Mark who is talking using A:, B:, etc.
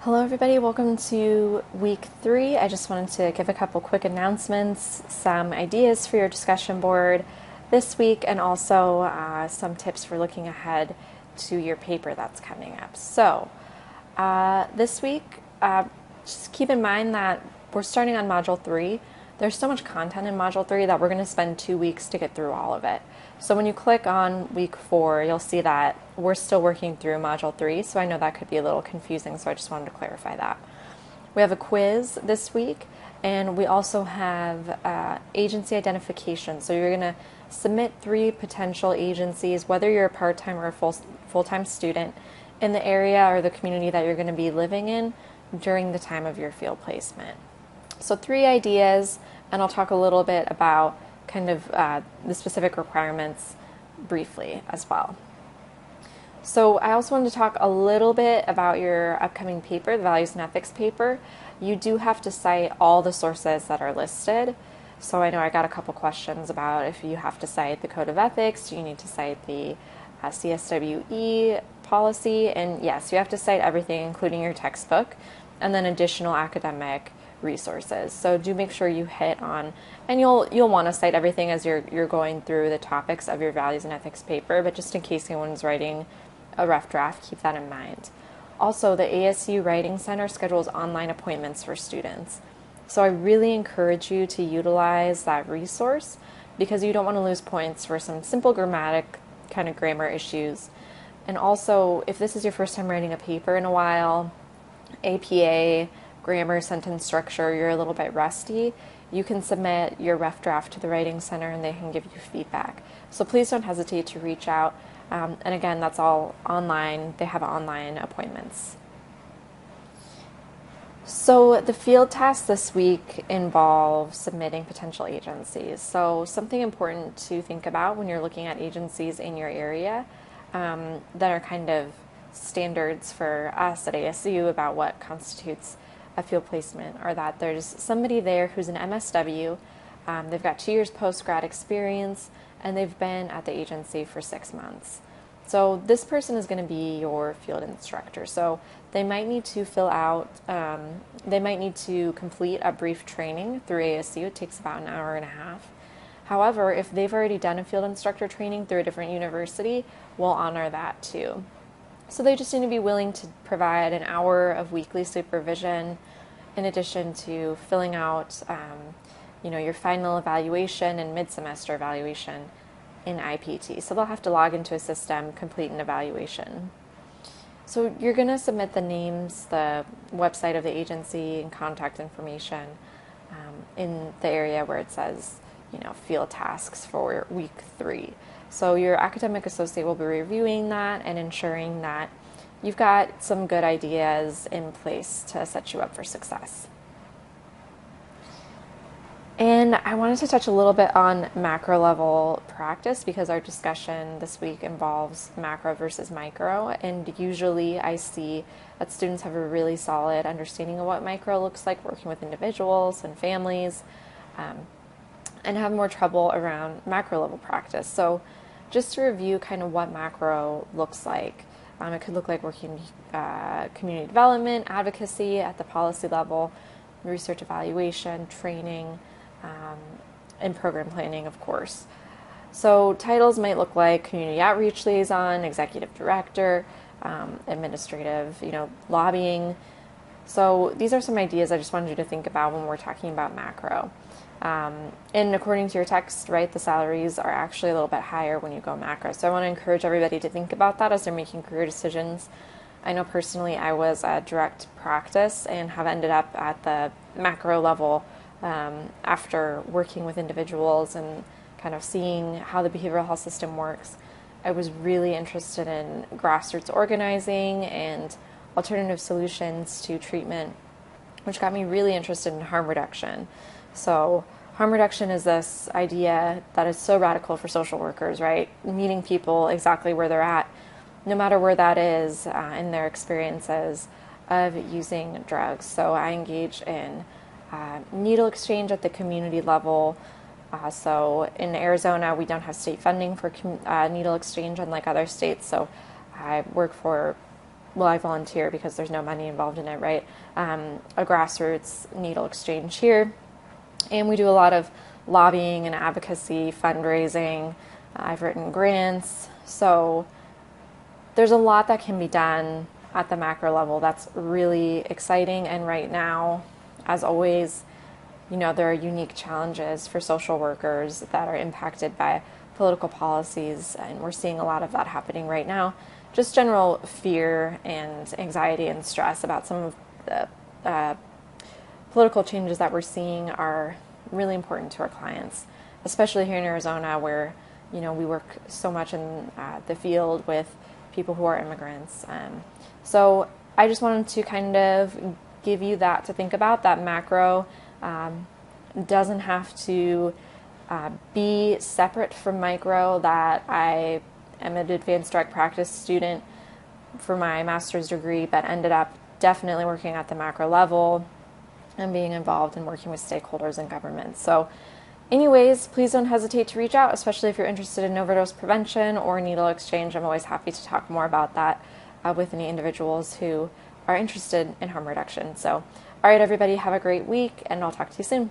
A: Hello, everybody. Welcome to week 3. I just wanted to give a couple quick announcements, some ideas for your discussion board this week, and also some tips for looking ahead to your paper that's coming up. So, this week, just keep in mind that we're starting on Module 3. There's so much content in Module 3 that we're going to spend 2 weeks to get through all of it. So when you click on week 4, you'll see that we're still working through Module 3, so I know that could be a little confusing, so I just wanted to clarify that. We have a quiz this week, and we also have agency identification. So you're going to submit 3 potential agencies, whether you're a part-time or a full-time student, in the area or the community that you're going to be living in during the time of your field placement. So 3 ideas, and I'll talk a little bit about kind of the specific requirements briefly as well. So I also wanted to talk a little bit about your upcoming paper, the Values and Ethics paper. You do have to cite all the sources that are listed. So I know I got a couple questions about if you have to cite the Code of Ethics, do you need to cite the CSWE policy? And yes, you have to cite everything, including your textbook, and then additional academic resources. So do make sure you hit on, and you'll want to cite everything as you're going through the topics of your Values and Ethics paper, but just in case anyone's writing a rough draft, keep that in mind. Also, the ASU Writing Center schedules online appointments for students. So I really encourage you to utilize that resource because you don't want to lose points for some simple grammatic kind of grammar issues. And also, if this is your first time writing a paper in a while, APA, grammar, sentence structure, you're a little bit rusty, you can submit your rough draft to the Writing Center and they can give you feedback. So please don't hesitate to reach out. And again, that's all online. They have online appointments. So the field tasks this week involve submitting potential agencies. So something important to think about when you're looking at agencies in your area that are kind of standards for us at ASU about what constitutes a field placement are that there's somebody there who's an MSW, they've got 2 years post-grad experience, and they've been at the agency for 6 months. So this person is going to be your field instructor. So they might need to they might need to complete a brief training through ASU. It takes about an hour and a half. However, if they've already done a field instructor training through a different university, we'll honor that too. So they just need to be willing to provide an hour of weekly supervision in addition to filling out your final evaluation and mid-semester evaluation in IPT. So they'll have to log into a system, complete an evaluation. So you're going to submit the names, the website of the agency, and contact information in the area where it says, field tasks for week 3. So your academic associate will be reviewing that and ensuring that you've got some good ideas in place to set you up for success. And I wanted to touch a little bit on macro level practice because our discussion this week involves macro versus micro. And usually I see that students have a really solid understanding of what micro looks like working with individuals and families and have more trouble around macro level practice. So just to review kind of what macro looks like, it could look like working community development, advocacy at the policy level, research evaluation, training, and program planning, of course. So titles might look like community outreach liaison, executive director, administrative, lobbying. So these are some ideas I just wanted you to think about when we're talking about macro. And according to your text, right, the salaries are actually a little bit higher when you go macro. So I want to encourage everybody to think about that as they're making career decisions. I know personally I was at direct practice and have ended up at the macro level after working with individuals and kind of seeing how the behavioral health system works. I was really interested in grassroots organizing and alternative solutions to treatment, which got me really interested in harm reduction. So harm reduction is this idea that is so radical for social workers, right? Meeting people exactly where they're at, no matter where that is in their experiences of using drugs. So I engage in needle exchange at the community level. So in Arizona, we don't have state funding for needle exchange unlike other states. So I work for well, I volunteer because there's no money involved in it, right? A grassroots needle exchange here. And we do a lot of lobbying and advocacy, fundraising. I've written grants. So there's a lot that can be done at the macro level that's really exciting. And right now, as always, there are unique challenges for social workers that are impacted by political policies, and we're seeing a lot of that happening right now. Just general fear and anxiety and stress about some of the political changes that we're seeing are really important to our clients, especially here in Arizona, where we work so much in the field with people who are immigrants. So I just wanted to kind of give you that to think about. That macro doesn't have to be separate from micro. That I am an advanced direct practice student for my master's degree, but ended up definitely working at the macro level and being involved in working with stakeholders in government. So anyways, please don't hesitate to reach out, especially if you're interested in overdose prevention or needle exchange. I'm always happy to talk more about that with any individuals who are interested in harm reduction. So, all right, everybody, have a great week, and I'll talk to you soon.